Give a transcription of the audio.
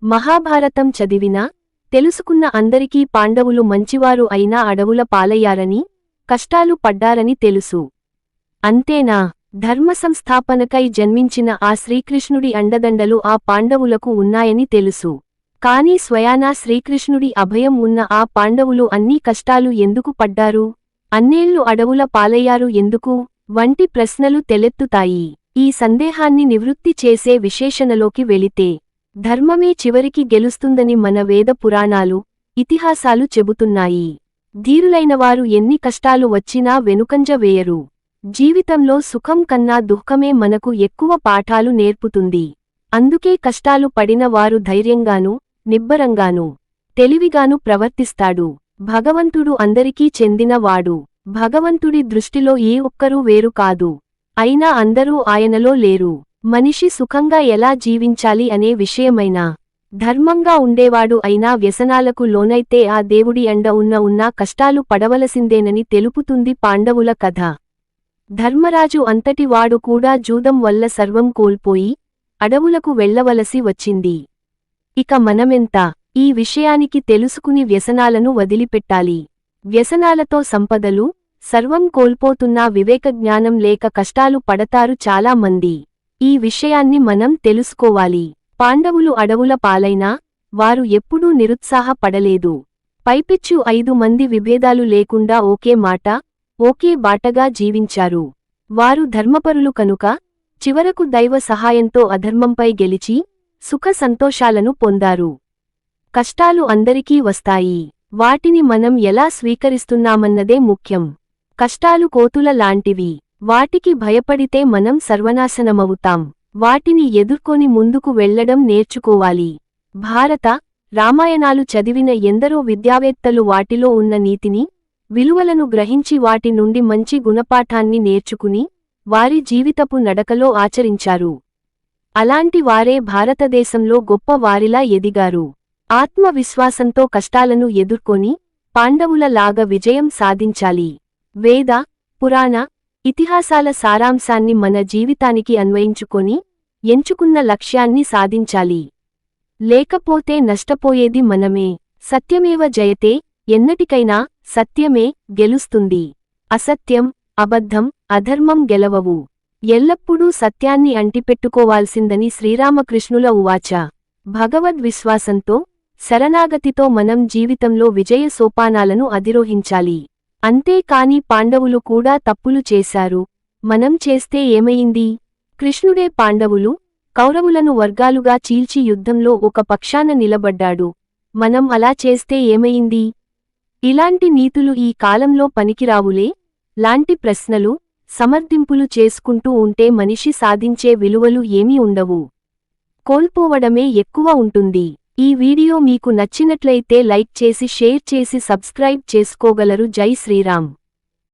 మహాభారతం చదివినా తెలుసుకున్న అందరికీ పాండవులు మంచివారు అయినా అడవుల పాలయ్యారని కష్టాలు పడ్డారని తెలుసు. అంతేనా, ధర్మ సంస్థాపనకై జన్మించిన ఆ శ్రీకృష్ణుడి అండదండలు ఆ పాండవులకు ఉన్నాయని తెలుసు. కాని స్వయానా శ్రీకృష్ణుడి అభయం ఉన్న ఆ పాండవులు అన్ని కష్టాలు ఎందుకు పడ్డారు, అన్నేళ్లు అడవుల పాలయ్యారు ఎందుకు వంటి ప్రశ్నలు తెలెత్తుతాయి. ఈ సందేహాన్ని నివృత్తి చేసే విశ్లేషణలోకి వెళితే ధర్మమే చివరికి గెలుస్తుందని మన వేద పురాణాలు, ఇతిహాసాలు చెబుతున్నాయి. ధీరులైనవారు ఎన్ని కష్టాలు వచ్చినా వెనుకంజ వేయరు. జీవితంలో సుఖం కన్నా దుఃఖమే మనకు ఎక్కువ పాఠాలు నేర్పుతుంది. అందుకే కష్టాలు పడిన వారు ధైర్యంగానూ, నిబ్బరంగానూ, తెలివిగానూ ప్రవర్తిస్తాడు. భగవంతుడు అందరికీ చెందినవాడు. భగవంతుడి దృష్టిలో ఏ ఒక్కరూ వేరు కాదు. అయినా అందరూ ఆయనలో లేరు. మనిషి సుఖంగా ఎలా జీవించాలి అనే విషయమైనా ధర్మంగా ఉండేవాడు అయినా వ్యసనాలకు లోనైతే ఆ దేవుడి అండ ఉన్నా కష్టాలు పడవలసిందేనని తెలుపుతుంది పాండవుల కథ. ధర్మరాజు అంతటి వాడు కూడా జూదం వల్ల సర్వం కోల్పోయి అడవులకు వెళ్లవలసి వచ్చింది. ఇక మనమెంత ఈ విషయానికి తెలుసుకుని వ్యసనాలను వదిలిపెట్టాలి. వ్యసనాలతో సంపదలు, సర్వం కోల్పోతున్నా వివేకజ్ఞానం లేక కష్టాలు పడతారు చాలా మంది. ఈ విషయాన్ని మనం తెలుసుకోవాలి. పాండవులు అడవుల పాలైనా వారు ఎప్పుడూ నిరుత్సాహపడలేదు. పైపెచ్చు 5 మంది విభేదాలు లేకుండా ఒకే మాట, ఒకే బాటగా జీవించారు. వారు ధర్మపరులు కనుక చివరకు దైవ సహాయంతో అధర్మంపై గెలిచి సుఖ సంతోషాలను పొందారు. కష్టాలు అందరికీ వస్తాయి. వాటిని మనం ఎలా స్వీకరిస్తున్నామన్నదే ముఖ్యం. కష్టాలు కోతుల లాంటివి. వాటికి భయపడితే మనం సర్వనాశనమవుతాం. వాటిని ఎదుర్కొని ముందుకు వెళ్లడం నేర్చుకోవాలి. భారత, రామాయణాలు చదివిన ఎందరో విద్యావేత్తలు వాటిలో ఉన్న నీతిని, విలువలను గ్రహించి వాటి నుండి మంచి గుణపాఠాన్ని నేర్చుకుని వారి జీవితపు నడకలో ఆచరించారు. అలాంటి వారే భారతదేశంలో గొప్ప వారిలా ఎదిగారు. ఆత్మవిశ్వాసంతో కష్టాలను ఎదుర్కొని పాండవుల లాగా విజయం సాధించాలి. వేద, పురాణ, ఇతిహాసాల సారాంశాన్ని మన జీవితానికి అన్వయించుకొని ఎంచుకున్న లక్ష్యాన్ని సాధించాలి. లేకపోతే నష్టపోయేది మనమే. సత్యమేవ జయతే, ఎన్నటికైనా సత్యమే గెలుస్తుంది. అసత్యం, అబద్ధం, అధర్మం గెలవవు. ఎల్లప్పుడూ సత్యాన్ని అంటిపెట్టుకోవాల్సిందని శ్రీరామకృష్ణుల ఉవాచ. భగవద్విశ్వాసంతో, శరణాగతితో మనం జీవితంలో విజయ సోపానాలను అధిరోహించాలి. అంతేకాని పాండవులు కూడా తప్పులు చేశారు, మనం చేస్తే ఏమయింది? కృష్ణుడే పాండవులు, కౌరవులను వర్గాలుగా చీల్చి యుద్ధంలో ఒక పక్షాన నిలబడ్డాడు, మనం అలా చేస్తే ఏమయింది? ఇలాంటి నీతులు ఈ కాలంలో పనికిరావులే లాంటి ప్రశ్నలు, సమర్థింపులు చేసుకుంటూ ఉంటే మనిషి సాధించే విలువలు ఏమీ ఉండవు. కోల్పోవడమే ఎక్కువ ఉంటుంది. ఈ వీడియో మీకు నచ్చినట్లయితే లైక్ చేసి షేర్ చేసి సబ్స్క్రైబ్ చేసుకోగలరు. జై శ్రీరామ్.